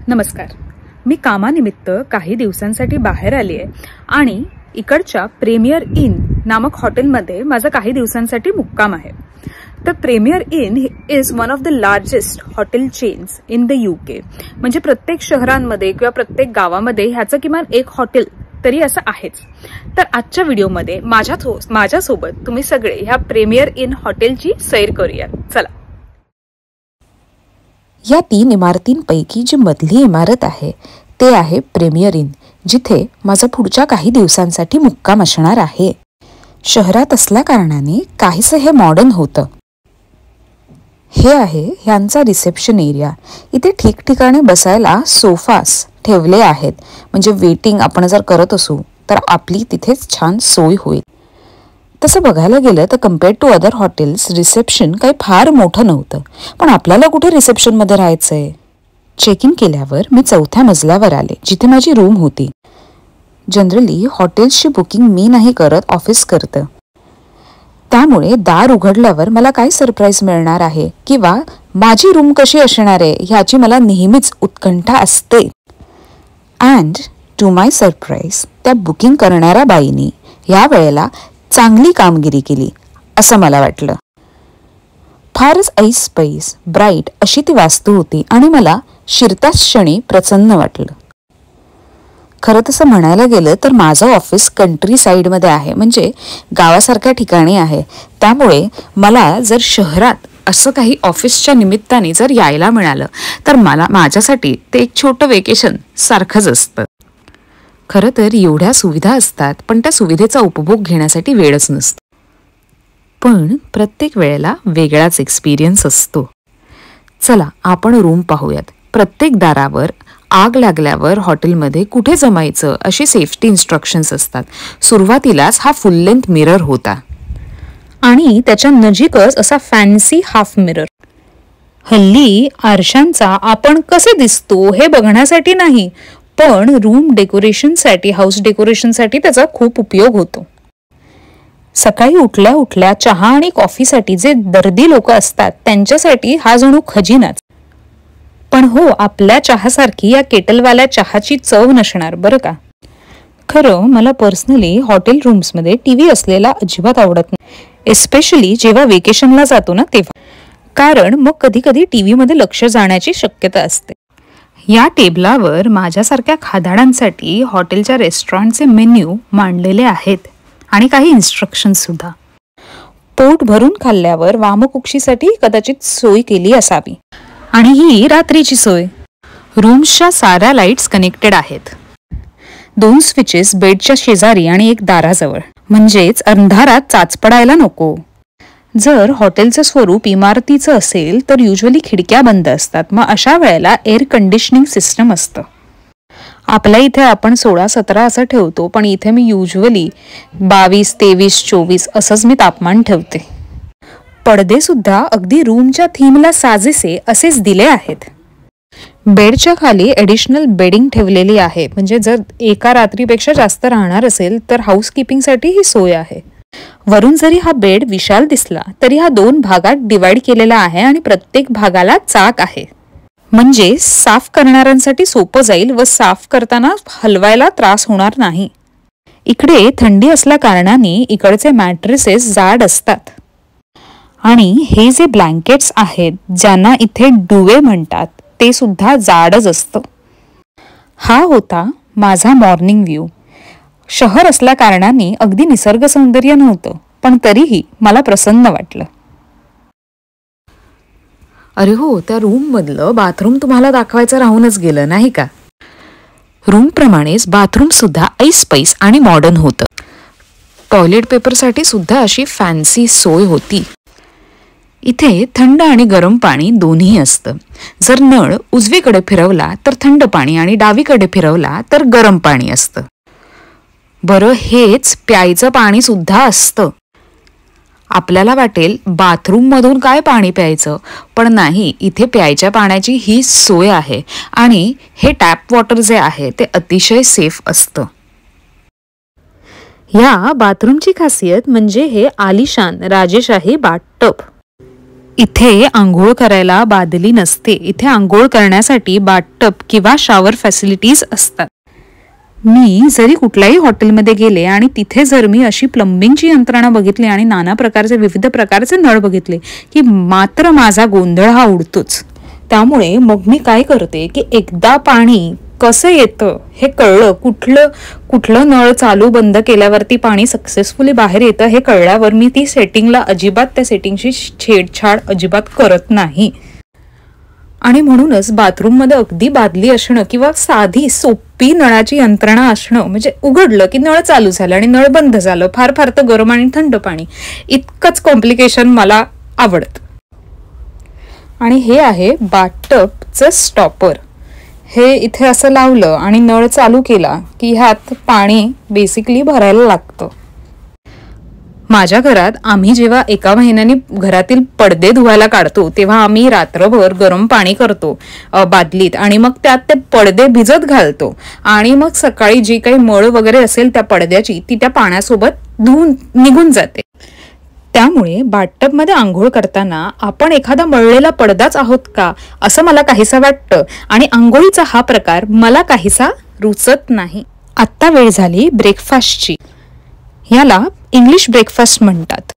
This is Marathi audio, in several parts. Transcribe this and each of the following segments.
नमस्कार. मी कामानिमित्त काही दिवसांसाठी बाहेर आली आहे आणि इकडच्या प्रीमियर इन नामक हॉटेलमध्ये माझा काही दिवसांसाठी मुक्काम आहे. तर Premier Inn is one of the largest hotel chains in the UK. म्हणजे प्रत्येक शहरांमध्ये किंवा प्रत्येक गावामध्ये ह्याचं किमान एक हॉटेल तरी असं आहेच. तर आजच्या व्हिडिओमध्ये माझ्यासोबत तुम्ही सगळे ह्या प्रीमियर इन हॉटेलची सैर करूया. चला. या 3 इमारतींपैकी जी मधली इमारत आहे ते आहे प्रीमियर इन, जिथे माझा पुढच्या काही दिवसांसाठी मुक्काम असणार आहे. शहरात असल्या कारणाने काहीसं हे मॉडर्न होतं. हे आहे ह्यांचा रिसेप्शन एरिया. इथे ठिकठिकाणी बसायला सोफास ठेवले आहेत, म्हणजे वेटिंग आपण जर करत असू तर आपली तिथेच छान सोय होईल. तसं बघायला गेलं तर compared to other hotels reception काही फार मोठं नव्हतं, पण आपल्याला कुठे रिसेप्शनमध्ये राहायचंय. चेक इन केल्यावर मी 4थ्या मजल्यावर आले, जिथे माझी रूम होती. जनरली हॉटेल्सची बुकिंग मी नाही करत, ऑफिस करतं. त्यामुळे दार उघडल्यावर मला काय सरप्राईज मिळणार आहे किंवा माझी रूम कशी असणार आहे ह्याची मला नेहमीच उत्कंठा असते. अँड टू माय सरप्राईज त्या बुकिंग करणाऱ्या बाईनी या वेळेला चांगली कामगिरी केली असं मला वाटलं. फारच ऐसपैस ब्राईट अशी ती वास्तू होती आणि मला शिरताच क्षणी प्रसन्न वाटलं. खरं तसं म्हणायला गेलं तर माझं ऑफिस कंट्री साईडमध्ये आहे, म्हणजे गावासारख्या ठिकाणी आहे. त्यामुळे मला जर शहरात असं काही ऑफिसच्या निमित्ताने जर यायला मिळालं तर माझ्यासाठी ते एक छोटं वेकेशन सारखंच असतं. खरं तर एवढ्या सुविधा असतात, पण त्या सुविधेचा उपभोग घेण्यासाठी वेळच नसतो. पण प्रत्येक वेळेला वेगळाच एक्सपिरियन्स असतो. चला आपण रूम पाहूयात. प्रत्येक दारावर आग लागल्यावर हॉटेलमध्ये कुठे जमायचं अशी सेफ्टी इन्स्ट्रक्शन्स असतात. सुरुवातीलाच हा फुल लेंथ मिरर होता आणि त्याच्या नजीकच असा फॅन्सी हाफ मिरर. हल्ली आरशांचा आपण कसे दिसतो हे बघण्यासाठी नाही, पण रूम डेकोरेशनसाठी, हाऊस डेकोरेशनसाठी त्याचा खूप उपयोग होतो. सकाळी उठल्या उठल्या चहा आणि कॉफीसाठी जे दर्दी लोक असतात त्यांच्यासाठी हा जणू खजिनाच. पण हो, आपल्या चहासारखी या केटलवाल्या चहाची चव नसणार बरं का. खरं मला पर्सनली हॉटेल रूम्समध्ये टीव्ही असलेला अजिबात आवडत नाही, एस्पेशली जेव्हा वेकेशनला जातो ना तेव्हा. कारण मग कधी कधी टीव्हीमध्ये लक्ष जाण्याची शक्यता असते. या टेबलावर माझ्यासारख्या खादाडांसाठी हॉटेलच्या रेस्टॉरंटचे मेन्यू मांडलेले आहेत आणि काही इन्स्ट्रक्शन्स सुद्धा. पोट भरून खाल्ल्यावर वामकुक्षीसाठी कदाचित सोय केली असावी. आणि ही रात्रीची सोय. रूम्सच्या साऱ्या लाईट्स कनेक्टेड आहेत. 2 स्विचेस बेडच्या शेजारी आणि एक दाराजवळ, म्हणजेच अंधारात चाच पडायला नको. जर हॉटेलचं स्वरूप इमारतीचं असेल तर युजली खिडक्या बंद असतात. मग अशा वेळेला एअर कंडिशनिंग सिस्टम असतं. आपल्या इथे आपण 16-17 असं ठेवतो, पण इथे मी युजली 22, 23, 24 असंच मी तापमान ठेवते. पडदे सुद्धा अगदी रूमच्या थीमला साजेसे असेच दिले आहेत. बेडच्या खाली ॲडिशनल बेडिंग ठेवलेली आहे, म्हणजे जर एका रात्रीपेक्षा जास्त राहणार असेल तर हाऊसकीपिंगसाठी ही सोय आहे. वरून जरी हा बेड विशाल दिसला तरी हा 2 भागात डिवाइड केलेला आहे आणि प्रत्येक भागाला चाक आहे, म्हणजे साफ करणाऱ्यांसाठी सोपं जाईल व साफ करताना हलवायला त्रास होणार नाही. इकडे थंडी असल्या कारणाने इकडचे मॅट्रेसेस जाड असतात आणि हे जे ब्लँकेट्स आहेत ज्यांना इथे डुवे म्हणतात ते सुद्धा जाडच असतं. हा होता माझा मॉर्निंग व्ह्यू. शहर असल्या कारणाने अगदी निसर्ग सौंदर्य नव्हतं, पण तरीही मला प्रसन्न वाटलं. अरे हो, त्या रूम मधलं बाथरूम तुम्हाला दाखवायचं राहूनच गेलं नाही का. रूम प्रमाणेच बाथरूम सुद्धा ऐसपैस आणि मॉडर्न होतं. टॉयलेट पेपरसाठी सुद्धा अशी फॅन्सी सोय होती. इथे थंड आणि गरम पाणी दोन्ही असतं. जर नळ उजवीकडे फिरवला तर थंड पाणी आणि डावीकडे फिरवला तर गरम पाणी असतं. बरं, हेच प्यायचं पाणी सुद्धा असतं. आपल्याला वाटेल बाथरूम मधून काय पाणी प्यायचं, पण नाही, इथे प्यायच्या पाण्याची ही सोय आहे आणि हे टॅप वॉटर जे आहे ते अतिशय सेफ असतं. या बाथरूमची खासियत म्हणजे हे आलिशान राजेशाही बाथटब. इथे आंघोळ करायला बादली नसते. इथे आंघोळ करण्यासाठी बाथटब किंवा शॉवर फॅसिलिटीज असतात. मी जरी कुठल्याही हॉटेलमध्ये गेले आणि तिथे जर मी अशी प्लंबिंगची यंत्रणा बघितली आणि नाना प्रकारचे विविध प्रकारचे नळ बघितले की मात्र माझा गोंधळ हा उडतोच. त्यामुळे मग मी काय करते की एकदा पाणी कसं येतं हे कळलं, कुठलं नळ चालू बंद केल्यावरती पाणी सक्सेसफुली बाहेर येतं हे कळल्यावर मी ती सेटिंगला अजिबात त्या सेटिंगची छेडछाड अजिबात करत नाही. आणि म्हणूनच बाथरूममध्ये अगदी बादली असणं किंवा साधी सोपी नळाची यंत्रणा असणं म्हणजे उघडलं की नळ चालू झालं आणि नळ बंद झालं, फार फार तर गरम आणि थंड पाणी, इतकंच कॉम्प्लिकेशन मला आवडतं. आणि हे आहे बाथटबचं स्टॉपर. हे इथे असं लावलं आणि नळ चालू केला की ह्यात पाणी बेसिकली भरायला लागतं. माझ्या घरात आम्ही जेव्हा एका महिन्याने घरातील पडदे धुवायला काढतो तेव्हा आम्ही रात्रभर गरम पाणी करतो बादलीत आणि मग त्यात ते पडदे भिजत घालतो आणि मग सकाळी जी काही मळ वगैरे असेल त्या पडद्याची ती त्या पाण्यासोबत धुवून निघून जाते. त्यामुळे बाथटबमध्ये आंघोळ करताना आपण एखादा मळलेला पडदाच आहोत का असं मला काहीसं वाटतं आणि आंघोळीचा हा प्रकार मला काहीसा रुचत नाही. आत्ता वेळ झाली ब्रेकफास्टची. याला इंग्लिश ब्रेकफास्ट म्हणतात.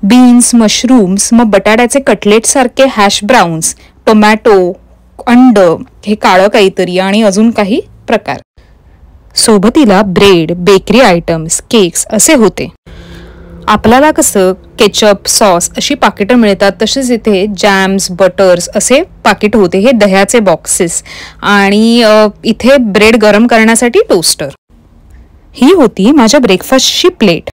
बीन्स, मशरूम्स, मग बटाट्याचे कटलेट सारखे हॅश ब्राउन्स, टोमॅटो, अंड, हे काळं काहीतरी आणि अजून काही प्रकार. सोबतीला ब्रेड, बेकरी आयटम्स, केक्स असे होते. आपल्याला कसं केचप, सॉस अशी पाकिटं मिळतात तसेच इथे जॅम्स, बटर्स असे पाकिट होते. हे दह्याचे बॉक्सेस आणि इथे ब्रेड गरम करण्यासाठी टोस्टर. ही होती माझ्या ब्रेकफास्टची प्लेट.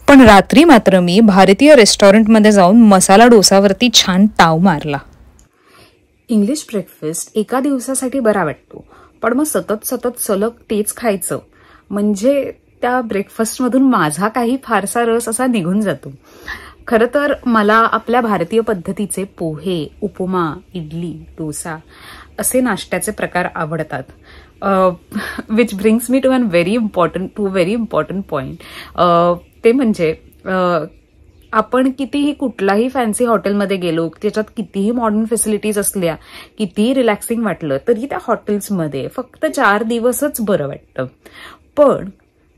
पण रात्री मात्र मी भारतीय रेस्टॉरंटमध्ये जाऊन मसाला डोसावरती छान ताव मारला. इंग्लिश ब्रेकफास्ट एका दिवसासाठी बरा वाटतो, पण मग सतत सलग तेच खायचं म्हणजे त्या ब्रेकफास्टमधून माझा काही फारसा रस असा निघून जातो. खरं तर मला आपल्या भारतीय पद्धतीचे पोहे, उपमा, इडली, डोसा असे नाश्त्याचे प्रकार आवडतात. Which brings me to a very important point. ते म्हणजे आपण कितीही कुठलाही फॅन्सी हॉटेलमध्ये गेलो, त्याच्यात कितीही मॉडर्न फॅसिलिटीज असल्या, कितीही रिलॅक्सिंग वाटलं तरी त्या हॉटेल्समध्ये फक्त 4 दिवसच बरं वाटतं. पण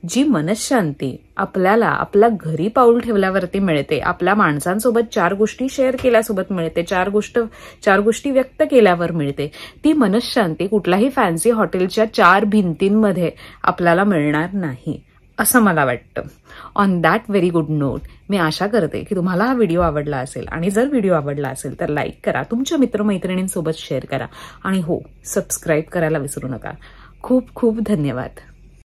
जी मनशांती आपल्याला आपल्या घरी पाऊल ठेवल्यावरती मिळते, आपल्या माणसांसोबत 4 गोष्टी शेअर केल्यासोबत मिळते, 4 गोष्टी व्यक्त केल्यावर मिळते, ती मनशांती कुठल्याही फॅन्सी हॉटेलच्या 4 भिंतींमध्ये आपल्याला मिळणार नाही असं मला वाटतं. On that very good note मी आशा करते की तुम्हाला हा व्हिडिओ आवडला असेल आणि जर व्हिडिओ आवडला असेल तर लाईक करा, तुमच्या मित्रमैत्रिणींसोबत शेअर करा आणि हो, सबस्क्राईब करायला विसरू नका. खूप खूप धन्यवाद.